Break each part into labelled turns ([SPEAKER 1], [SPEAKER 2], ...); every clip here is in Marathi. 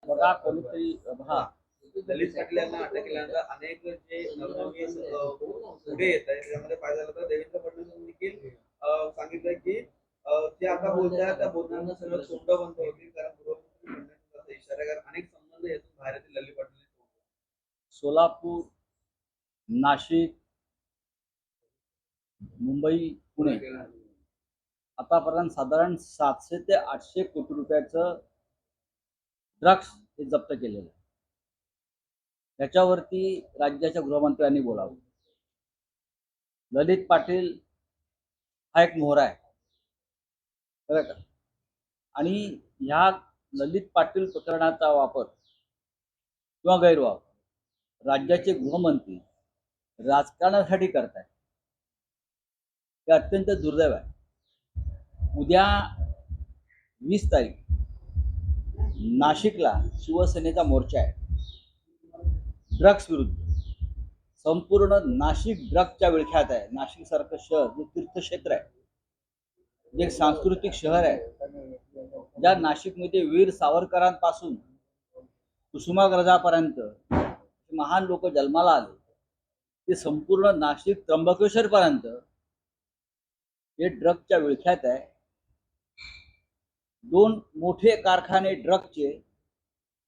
[SPEAKER 1] बघा कोणीतरी हा
[SPEAKER 2] दलित पाटील यांना अटक केल्यानंतर अनेक जे नवनवीन पुढे येत आहे त्यामध्ये पाहिजे झालं तर देवेंद्र फडणवीस देखील सांगितलं की जे आता बोलताय त्या बोलण्यानं सगळं तोंड बंद होतील कारण गृहमंत्री फडणवीस इशारा कारण अनेक संबंध यातून बाहेर येतील ललित पाटील
[SPEAKER 1] सोलापूर, नाशिक, मुंबई, पुणे आतापर्यंत साधारण 700 ते 800 कोटी रुपयाचं ड्रग्स हे जप्त केलेलं आहे. त्याच्यावरती राज्याच्या गृहमंत्र्यांनी बोलावं. ललित पाटील हा एक मोहरा आहे, बरं का? आणि ह्या ललित पाटील प्रकरणाचा वापर किंवा गैरवापर राज्याचे गृहमंत्री राजकारणासाठी करतायत. हे अत्यंत दुर्दैव आहे. उद्या 20 तारीख नाशिकला शिवसेनेचा मोर्चा आहे ड्रग्स विरुद्ध. संपूर्ण नाशिक ड्रग्सच्या विळख्यात आहे. नाशिक सारखं शहर जे तीर्थक्षेत्र आहे, जे एक सांस्कृतिक शहर आहे, ज्या नाशिकमध्ये वीर सावरकरांपासून कुसुमाग्रजापर्यंत महान लोक जन्माला आले, ते संपूर्ण नाशिक त्र्यंबकेश्वर पर्यंत हे ड्रग्सच्या विळख्यात आहे. 2 मोठे कारखाने ड्रग्सचे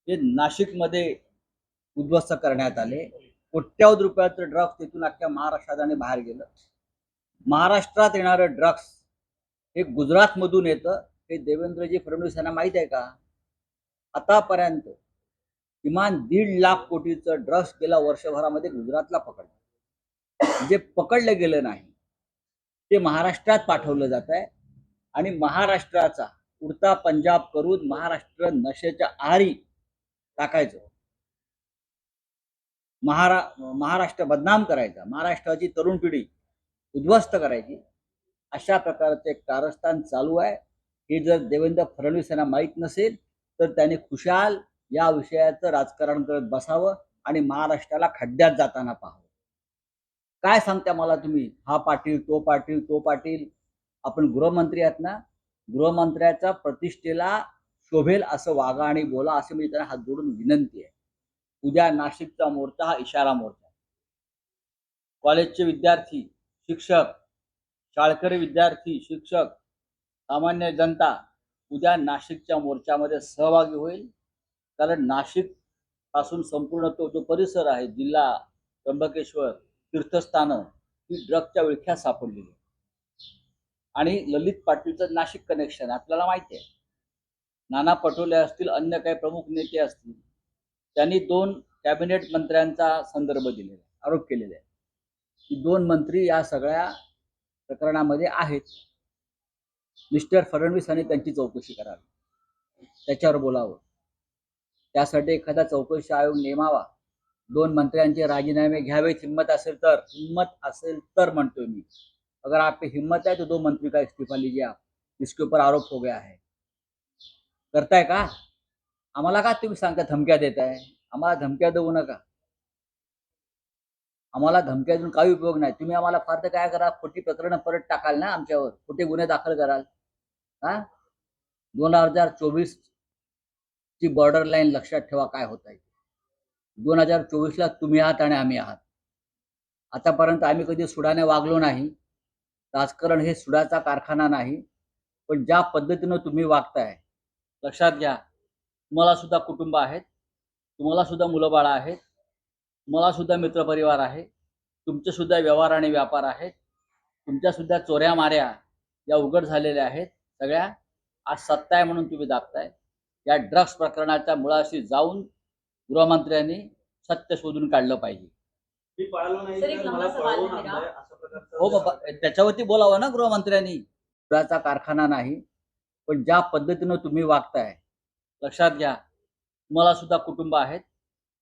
[SPEAKER 1] हे नाशिकमध्ये उद्ध्वस्त करण्यात आले. कोट्यावधी रुपयाचं ड्रग्स तिथून अख्ख्या महाराष्ट्रात आणि बाहेर गेलं. महाराष्ट्रात येणारं ड्रग्स हे गुजरातमधून येतं. हे देवेंद्रजी फडणवीस यांना माहीत आहे का? आतापर्यंत किमान 1.5 लाख कोटीचं ड्रग्स गेल्या वर्षभरामध्ये गुजरातला पकडलं. जे पकडलं गेलं नाही ते महाराष्ट्रात पाठवलं जात आहे आणि महाराष्ट्राचा उडता पंजाब करून महाराष्ट्र नशेच्या आहारी टाकायचं. महाराष्ट्र बदनाम करायचा, महाराष्ट्राची तरुण पिढी उद्ध्वस्त करायची, अशा प्रकारचे कारस्थान चालू आहे. हे जर देवेंद्र फडणवीस यांना माहीत नसेल तर त्यांनी खुशाल या विषयाचं राजकारण करत बसावं आणि महाराष्ट्राला खड्ड्यात जाताना पाहावं. काय सांगता मला तुम्ही? हा पाटील, तो पाटील, तो पाटील. आपण गृहमंत्री आहात ना? गृहमंत्र्याच्या प्रतिष्ठेला शोभेल असं वागा आणि बोला, असे मी त्यांना हात जोडून विनंती आहे. उद्या नाशिकचा मोर्चा हा इशारा मोर्चा. कॉलेजचे विद्यार्थी, शिक्षक, शाळकरी विद्यार्थी, शिक्षक, सामान्य जनता उद्या नाशिकच्या मोर्चामध्ये सहभागी होईल. कारण नाशिक पासून संपूर्ण तो जो परिसर आहे, जिल्हा, त्र्यंबकेश्वर, तीर्थस्थानं ही ड्रग्सच्या विळख्यात सापडलेली आहे. आणि ललित पाटीलचं नाशिक कनेक्शन आपल्याला माहिती आहे. नाना पटोले असतील, अन्य काही प्रमुख नेते असतील, त्यांनी 2 कॅबिनेट मंत्र्यांचा संदर्भ दिलेला, आरोप केलेले आहे की 2 मंत्री या सगळ्या प्रकरणामध्ये आहेत. मिस्टर फडणवीस यांनी त्यांची चौकशी करावी, त्याच्यावर बोलावं. त्यासाठी एखादा चौकशी आयोग नेमावा. 2 मंत्र्यांचे राजीनामे घ्यावेत, हिम्मत असेल तर म्हणतोय मी. अगर आप पे हिम्मत है तो 2 मंत्री का इस्तीफा लीजिए आप, इसके ऊपर आरोप हो गया है. करताय का? आम्हाला का तुम्ही सांगता धमक्या देताय? आम्हाला धमक्या देऊ नका. आम्हाला धमक्या देऊन काही उपयोग नाही. तुम्ही आम्हाला फार तर काय करा, खोटी प्रकरणं परत टाकाल ना आमच्यावर, खोटे गुन्हे दाखल कराल. हा 2024 ची बॉर्डर लाईन लक्षात ठेवा काय होत आहे. 2024ला तुम्ही आहात आणि आम्ही आहात. आतापर्यंत आम्ही कधी सुडाने वागलो नाही. राजकारण हे सुडाचा कारखाना नाही. पण ज्या पद्धतीनं तुम्ही वागताय, लक्षात घ्या, तुम्हाला सुद्धा कुटुंब आहेत, तुम्हाला सुद्धा मुलं बाळं आहेत, तुम्हाला सुद्धा मित्रपरिवार आहे, तुमचे सुद्धा व्यवहार आणि व्यापार आहेत, तुमच्या सुद्धा चोऱ्या माऱ्या या उघड झालेल्या आहेत सगळ्या. आज सत्ता आहे म्हणून तुम्ही दाबताय. या ड्रग्स प्रकरणाच्या मुळाशी जाऊन गृहमंत्र्यांनी सत्य शोधून काढलं पाहिजे. हो बाबा, त्याच्यावरती बोलावं ना गृहमंत्र्यांनी. सुडाचा कारखाना नाही. पण ज्या पद्धतीनं तुम्ही वागताय, लक्षात घ्या, तुम्हाला सुद्धा कुटुंब आहेत,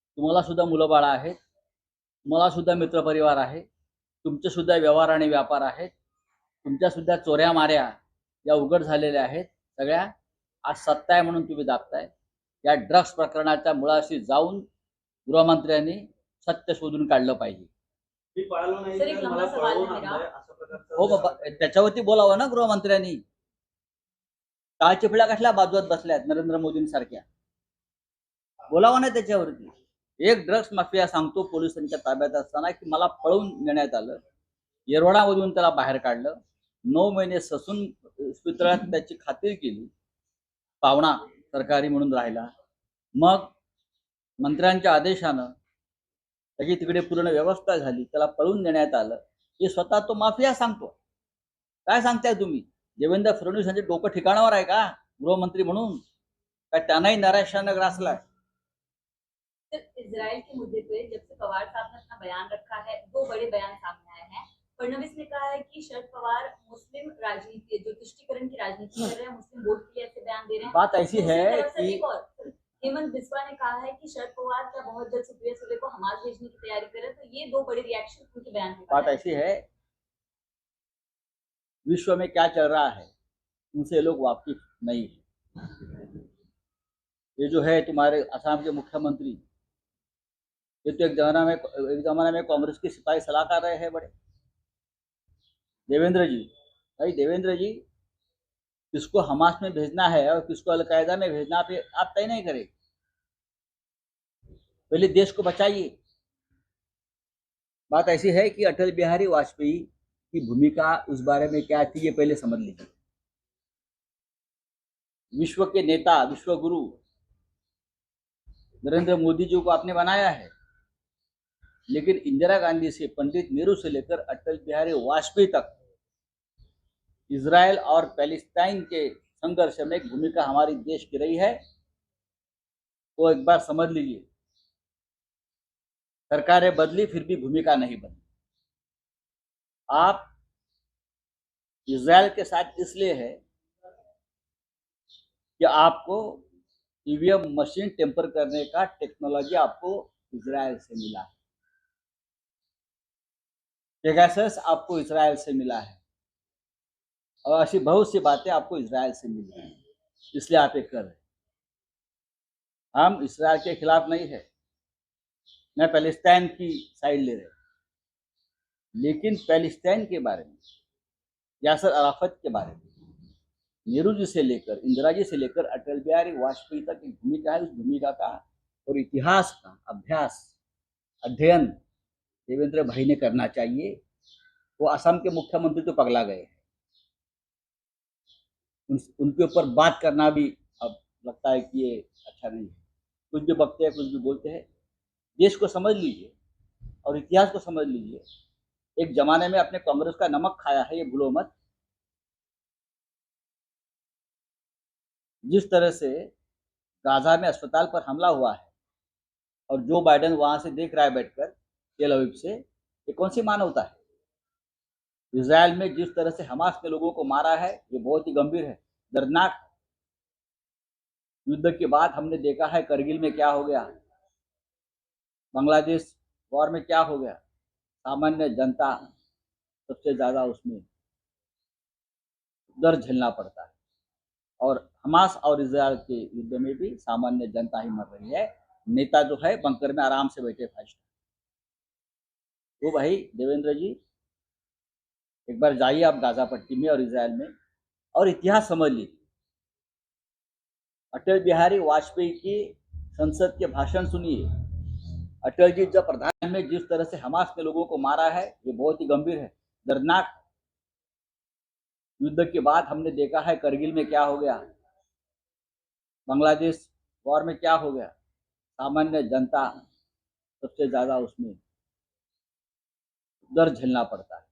[SPEAKER 1] तुम्हाला सुद्धा मुलं बाळं आहेत, तुम्हाला सुद्धा मित्रपरिवार आहे, तुमचे सुद्धा व्यवहार आणि व्यापार आहेत, तुमच्या सुद्धा चोऱ्या माऱ्या या उघड झालेल्या आहेत सगळ्या. आज सत्ता आहे म्हणून तुम्ही दाबताय. या ड्रग्स प्रकरणाच्या मुळाशी जाऊन गृहमंत्र्यांनी सत्य शोधून काढलं पाहिजे. हो बाबा, त्याच्यावरती बोलावं ना गृहमंत्र्यांनी. टाळ चिपळ्या कशा बाजूत बसल्यात नरेंद्र मोदींसारख्या. बोलावा नाही त्याच्यावरती. एक ड्रग्स माफिया सांगतो पोलिसांच्या ताब्यात असताना की मला पळवून नेण्यात आलं. येरवडामधून त्याला बाहेर काढलं. 9 महिने ससून इस्पितळात त्याची खात्री केली. पाहुणा सरकारी म्हणून राहिला. मग मंत्र्यांच्या आदेशानं त्याची तिकडे पूर्ण व्यवस्था झाली. त्याला पळवून नेण्यात आलं. हे स्वतः तो माफिया सांगतो. काय सांगताय तुम्ही? देवेंद्र फडणवीस यांचे डोकं ठिकाणावर आहे का गृहमंत्री म्हणून? काय त्यांनाही नैराश्यानं ग्रासलाय?
[SPEAKER 3] सिर्फ इजराइल के मुद्दे पे जब से पवार साहब ने अपना बयान रखा है, दो बड़े बयान सामने आए हैं। फडणवीस ने कहा है कि शरद पवार मुस्लिम राजनीति जो तुष्टिकरण की राजनीति कर रहे हैं, मुस्लिम वोट के लिए ऐसे बयान दे रहे हैं।
[SPEAKER 1] बात ऐसी
[SPEAKER 3] दूसरी
[SPEAKER 1] है
[SPEAKER 3] तरफ से
[SPEAKER 1] कि
[SPEAKER 3] एक और हेमंत बिस्वा ने कहा है कि शरद पवार क्या बहुत जल्द सुप्रिया सुले को हमास भेजने की तैयारी कर रहे हैं। तो ये दो बड़े रिएक्शन उनके बयान के बाद
[SPEAKER 1] बात ऐसी है, विश्व में क्या चल रहा है उनसे लोग वाकिफ नहीं है। ये जो है तुम्हारे असम के मुख्यमंत्री, ये तो एक जमाना में कांग्रेस के सिपाही सलाहकार रहे हैं बड़े। देवेंद्र जी, भाई देवेंद्र जी, किसको हमास में भेजना है और किसको अलकायदा में भेजना आप तय नहीं करें। पहले देश को बचाइए। बात ऐसी है कि अटल बिहारी वाजपेयी की भूमिका उस बारे में क्या थी, ये पहले समझ लीजिए। विश्व के नेता, विश्व गुरु नरेंद्र मोदी जी को आपने बनाया है, लेकिन इंदिरा गांधी से पंडित नेहरू से लेकर अटल बिहारी वाजपेयी तक इजराइल और पैलेस्टाइन के संघर्ष में एक भूमिका हमारी देश की रही है। वो एक बार समझ लीजिए। सरकारें बदली फिर भी भूमिका नहीं बदली। आप इजराइल के साथ इसलिए है कि आपको ईवीएम मशीन टेम्पर करने का टेक्नोलॉजी आपको इजराइल से मिला है। पेगासस आपको इजराइल से मिला है और ऐसी बहुत सी बातें आपको इजराइल से मिली हैं, इसलिए आप ये कर रहे हैं। हम इजराइल के खिलाफ नहीं है, न पैलेस्टाइन की साइड ले रहे, लेकिन पैलेस्टाइन के बारे में, यासर अराफत के बारे में नेहरू जी से लेकर, इंदिरा जी से लेकर अटल बिहारी वाजपेयी तक एक भूमिका है। उस भूमिका का और इतिहास का अभ्यास, अध्ययन देवेंद्र भाई ने करना चाहिए। वो असम के मुख्यमंत्री तो पगला गए हैं, उनके ऊपर बात करना भी अब लगता है कि ये अच्छा नहीं है। कुछ भी बकते हैं, कुछ भी बोलते हैं। देश को समझ लीजिए और इतिहास को समझ लीजिए। एक जमाने में अपने कांग्रेस का नमक खाया है, ये भूलो मत। जिस तरह से गाजा में अस्पताल पर हमला हुआ है और जो बाइडेन वहां से देख रहा है बैठकर तेल अवीब से, ये कौन सी मानवता है? इजराइल में जिस तरह से हमास ने लोगों को मारा है, ये बहुत ही गंभीर है, दर्दनाक। युद्ध के बाद हमने देखा है करगिल में क्या हो गया, बांग्लादेश वॉर में क्या हो गया। सामान्य जनता सबसे ज्यादा उसमें दर्द झेलना पड़ता है और हमास और इजराइल के युद्ध में भी सामान्य जनता ही मर रही है। नेता जो है बंकर में आराम से बैठे फाइव स्टार। तो भाई देवेंद्र जी, एक बार जाइए आप गाजा पट्टी में और इजराइल में और इतिहास समझ लीजिए। अटल बिहारी वाजपेयी की संसद के भाषण सुनिए। अटल जी जब प्रधान में जिस तरह से हमास ने लोगों को मारा है, ये बहुत ही गंभीर है, दर्दनाक। युद्ध के बाद हमने देखा है करगिल में क्या हो गया, बांग्लादेश वॉर में क्या हो गया। सामान्य जनता सबसे ज्यादा उसमें दर्द झेलना पड़ता है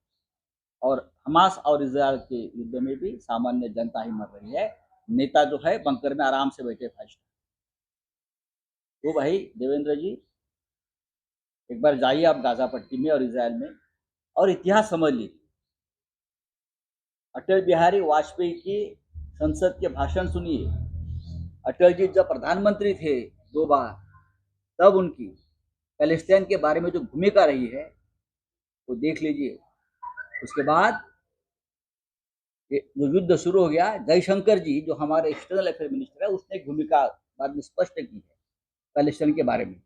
[SPEAKER 1] और हमास और इजराइल के युद्ध में भी सामान्य जनता ही मर रही है। नेता जो है बंकर में आराम से बैठे फाइव स्टार। तो भाई देवेंद्र जी, एक बार जाइए आप गाजा पट्टी में और इजराइल में और इतिहास समझ लीजिए। अटल बिहारी वाजपेयी की संसद के भाषण सुनिए। अटल जी जब प्रधानमंत्री थे 2 बार, तब उनकी पैलेस्टाइन के बारे में जो भूमिका रही है वो देख लीजिए। उसके बाद जो युद्ध शुरू हो गया, जयशंकर जी जो हमारे एक्सटर्नल अफेयर मिनिस्टर है, उसने एक भूमिका बाद में स्पष्ट की है पैलेस्टाइन के बारे में,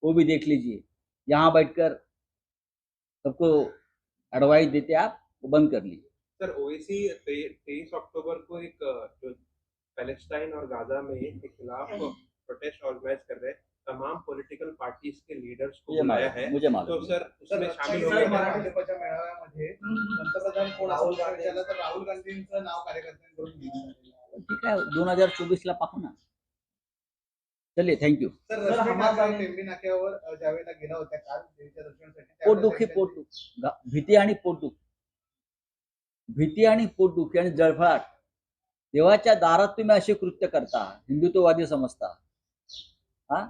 [SPEAKER 1] वो भी देख लीजिए। यहाँ बैठकर सबको एडवाइस देते आप, वो बंद कर लीजिए।
[SPEAKER 4] सर ओवैसी 23 अक्टूबर को एक जो पैलेस्टाइन और गाजा में के खिलाफ प्रोटेस्ट ऑर्गेनाइज कर रहे हैं, तमाम पॉलिटिकल पार्टीज के लीडर्स को
[SPEAKER 1] मुझे
[SPEAKER 4] बुलाया
[SPEAKER 1] मालूम
[SPEAKER 4] है,
[SPEAKER 1] मुझे
[SPEAKER 4] तो
[SPEAKER 1] मालूम
[SPEAKER 4] सर उसमें शामिल
[SPEAKER 2] सर,
[SPEAKER 4] होंगे?
[SPEAKER 2] भाजपच्या मेळाव्यामध्ये पंतप्रधान कोण असं झालं तर राहुल गांधींचं नाव कार्यकर्त्यांकडून घेण्यात आलेलं आहे.
[SPEAKER 1] ठीक आहे 2024 पाहू ना. चलिए थँक्यू.
[SPEAKER 2] सर रश्मी ठाकरे टेंबी नाक्यावर ज्यावेळेला गेला होता काल देवीच्या दर्शनासाठी
[SPEAKER 1] पोटदुखी भीती आणि पोटदुखी आणि जळफळाट देवाच्या दारात तुम्ही असे कृत्य करता, हिंदुत्ववादी समजता हा.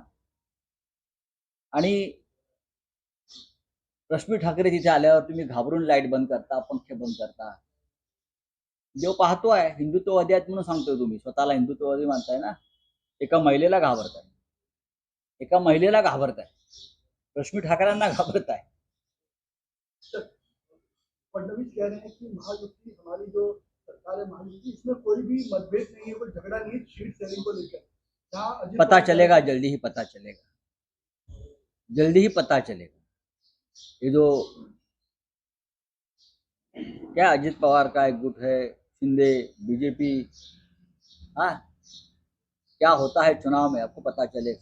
[SPEAKER 1] आणि रश्मी ठाकरे तिथे आल्यावर तुम्ही घाबरून लाईट बंद करता, पंखे बंद करता. देव पाहतो आहे, हिंदुत्ववादी आहेत म्हणून सांगतोय. तुम्ही स्वतःला हिंदुत्ववादी मानताय ना. एका महिलेला घाबरताय, रश्मी ठाकरेंना घाबरताय.
[SPEAKER 5] फडणवीस कह रहे हैं कि महायुति हमारी जो सरकार है महायुति इसमें कोई भी मतभेद नहीं है, कोई झगड़ा नहीं है सीट शेयरिंग को लेकर.
[SPEAKER 1] पता चलेगा, जल्दी ही पता चलेगा. ये जो क्या अजित पवार का एक गुट है, शिंदे, बीजेपी, हाँ क्या होता है चुनाव में आपको पता चलेगा.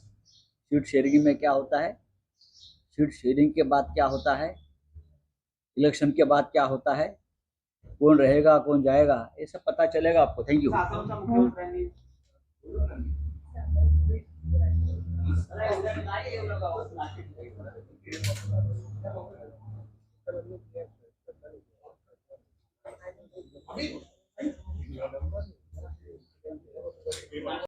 [SPEAKER 1] सीट शेयरिंग में क्या होता है, सीट शेयरिंग के बाद क्या होता है, इलेक्शन के बाद क्या होता है, कौन रहेगा कौन जाएगा, ये सब पता चलेगा आपको. Thank you.
[SPEAKER 2] आसामच्या मुख्यमंत्र्यांनी